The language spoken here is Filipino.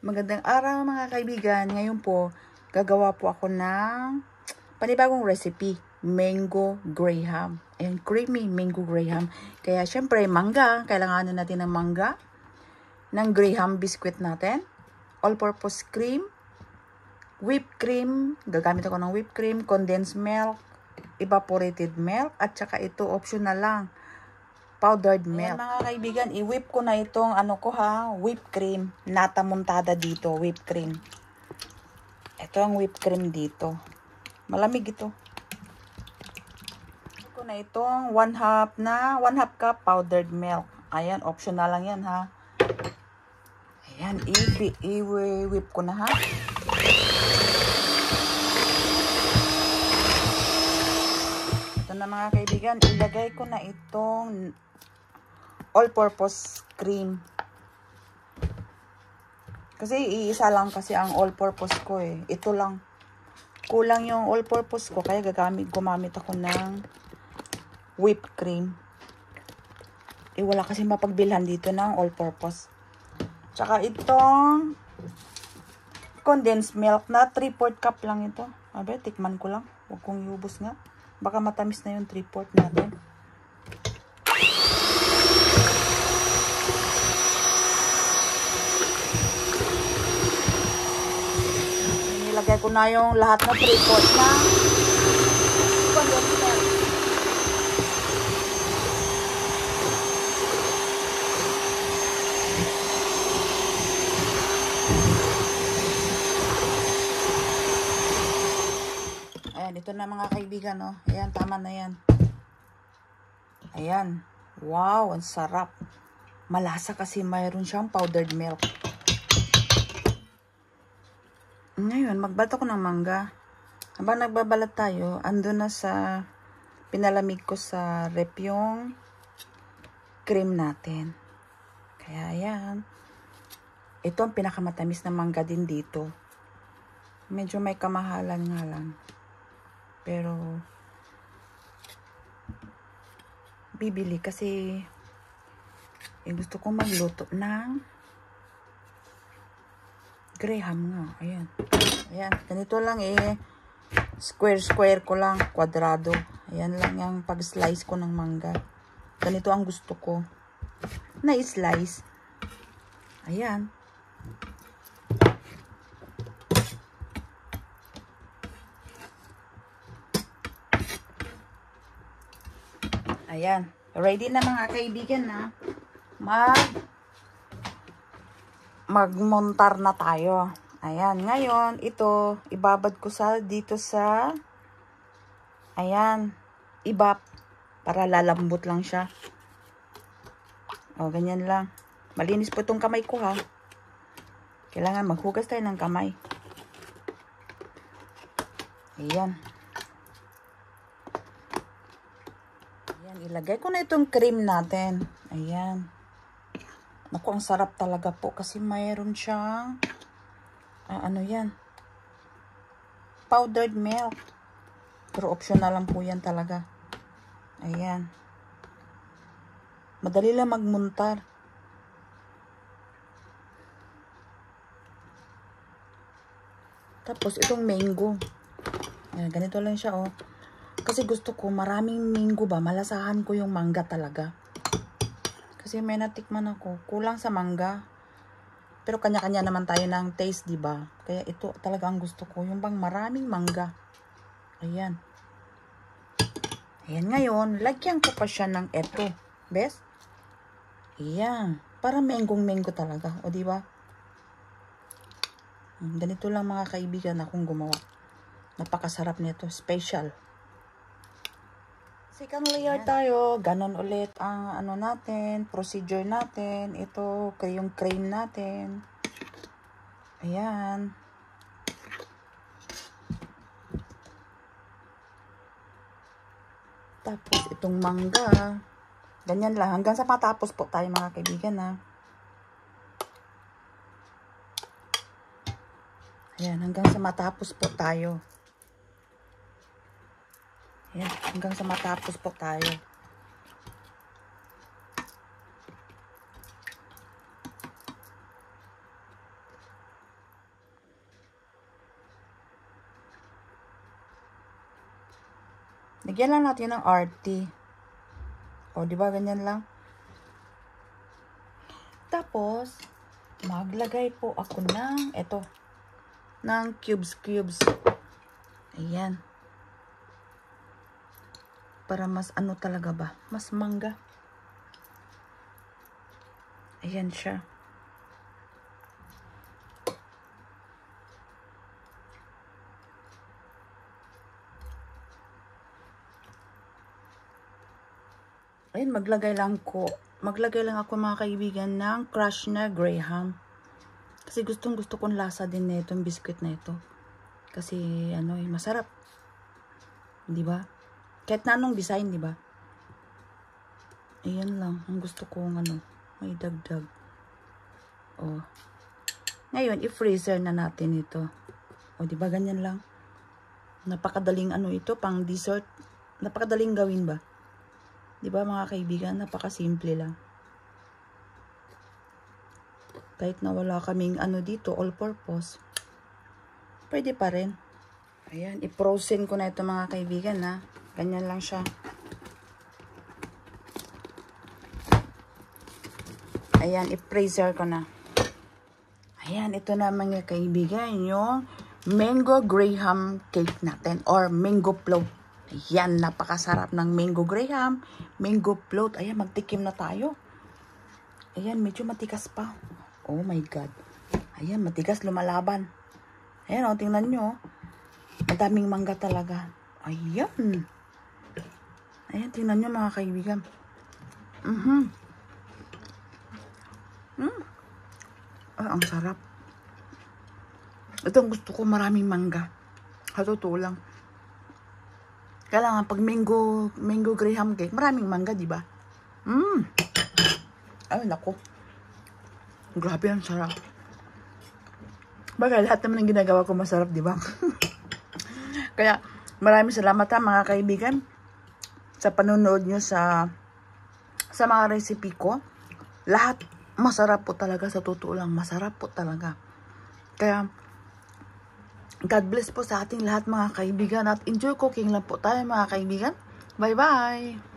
Magandang araw mga kaibigan. Ngayon po, gagawa po ako ng panibagong recipe. Mango Graham. Ayan, creamy mango Graham. Kaya syempre, mangga. Kailanganin natin ng mangga. Ng Graham biscuit natin. All-purpose cream. Whipped cream. Gagamit ako ng whipped cream. Condensed milk. Evaporated milk. At saka ito, optional lang. Powdered milk. Ayan, mga kaibigan, i-whip ko na itong whipped cream. Nata montada dito, whipped cream. Ito ang whipped cream dito. Malamig ito. I-whip ko na itong 1/2 cup powdered milk. Ayan, optional lang yan ha. Ayan, i-whip ko na ha. Ito na mga kaibigan, ilagay ko na itong all-purpose cream. Kasi iisa lang kasi ang all-purpose ko eh. Ito lang. Kulang yung all-purpose ko. Kaya gumamit ako ng whipped cream. Wala kasi mapagbilhan dito ng all-purpose. Tsaka itong condensed milk na 3/4 cup lang ito. Abe, tikman ko lang. Huwag kong iubos nga. Baka matamis na yung 3/4 natin. Nilagay ko na yung lahat na 3/4 na condensed milk. Ayan, ito na mga kaibigan, oh. Ayan, tama na yan. Ayan. Wow, ang sarap. Malasa kasi mayroon siyang powdered milk. Ngayon, magbalat ako ng mangga. Habang nagbabalat tayo, ando na sa pinalamig ko sa rep yung cream natin. Kaya ayan. Ito ang pinakamatamis na mangga din dito. Medyo may kamahalan nga lang. Pero bibili kasi gusto kong magluto ng Graham nga. Ayan. Ayan. Ganito lang square ko lang. Kwadrado. Ayan lang yung pag-slice ko ng mangga. Ganito ang gusto ko. Na-slice. Ayan. Ayan. Ready na mga kaibigan na magmontar na tayo. Ayan. Ngayon, ito, ibabad ko dito sa ayan, ibap. Para lalambot lang siya. O, ganyan lang. Malinis po itong kamay ko ha. Kailangan maghugas tayo ng kamay. Ayan. Ayan, ilagay ko na itong cream natin. Ayan. Naku, ang sarap talaga po kasi mayroon siyang ano yan? Powdered milk. Pero optional lang po yan talaga. Ayan. Madali lang magmuntar. Tapos itong mango. Ayan, ganito lang siya oh. Kasi gusto ko maraming mango ba. Malasahan ko yung mangga talaga. Kasi may natikman ako. Kulang sa mangga. Pero kanya-kanya naman tayo ng taste, diba? Kaya ito talaga ang gusto ko. Yung bang maraming mangga. Ayan. Ayan ngayon. Lagyan ko pa siya ng eto. Bes? Ayan. Para mango talaga. O diba? Ganito lang mga kaibigan akong gumawa. Napakasarap nito. Special. Second layer tayo. Ganon ulit ang ano natin. Procedure natin. Ito, yung cream natin. Ayan. Tapos itong mangga. Ganyan lang. Hanggang sa matapos po tayo mga kaibigan ha. Ayan. Hanggang sa matapos po tayo. Ayan, hanggang sa matapos po tayo. Lagyan lang natin ng RT. O, di ba ganyan lang? Tapos, maglagay po ako ng, ng cubes. Ayan. Para mas ano talaga ba? Mas mangga. Ayan siya. Ayan, maglagay lang ako mga kaibigan ng crush na Graham. Kasi gustong gusto kong lasa din na itong biscuit na ito. Kasi ano masarap. 'Di ba? Kahit na anong design, 'di ba? Ayan lang ang gusto kong may dagdag. Oh. Ngayon, i-freezer na natin ito. O, 'di ba ganyan lang? Napakadaling ito pang dessert. Napakadaling gawin ba? 'Di ba mga kaibigan, napakasimple lang. Kahit na wala kaming dito, all purpose, pwede pa rin. Ayan, i-frozen ko na ito mga kaibigan ha. Ganyan lang siya. Ayan, i-freezer ko na. Ayan, ito na mga kaibigan, yung mango Graham cake natin or mango float. Ayan, napakasarap ng mango Graham, mango float. Ayan, magtikim na tayo. Ayan, medyo matigas pa. Oh my God. Ayan, matigas, lumalaban. Ayan, tingnan nyo. Madaming mangga talaga. Ayan. Ayan, tingnan nyo mga kaibigan. Ay, ang sarap. Ito ang gusto ko, maraming mangga. Sa totoo lang. Kailangan pag mango Graham cake, maraming mangga, di ba? Ay, naku. Grabe, ang sarap. Baga, lahat naman ng ginagawa ko masarap, di ba? Kaya, maraming salamat mga kaibigan sa panonood nyo sa mga recipe ko. Lahat masarap po talaga, sa totoo lang. Masarap po talaga. Kaya, God bless po sa ating lahat mga kaibigan at enjoy cooking lang po tayo mga kaibigan. Bye-bye!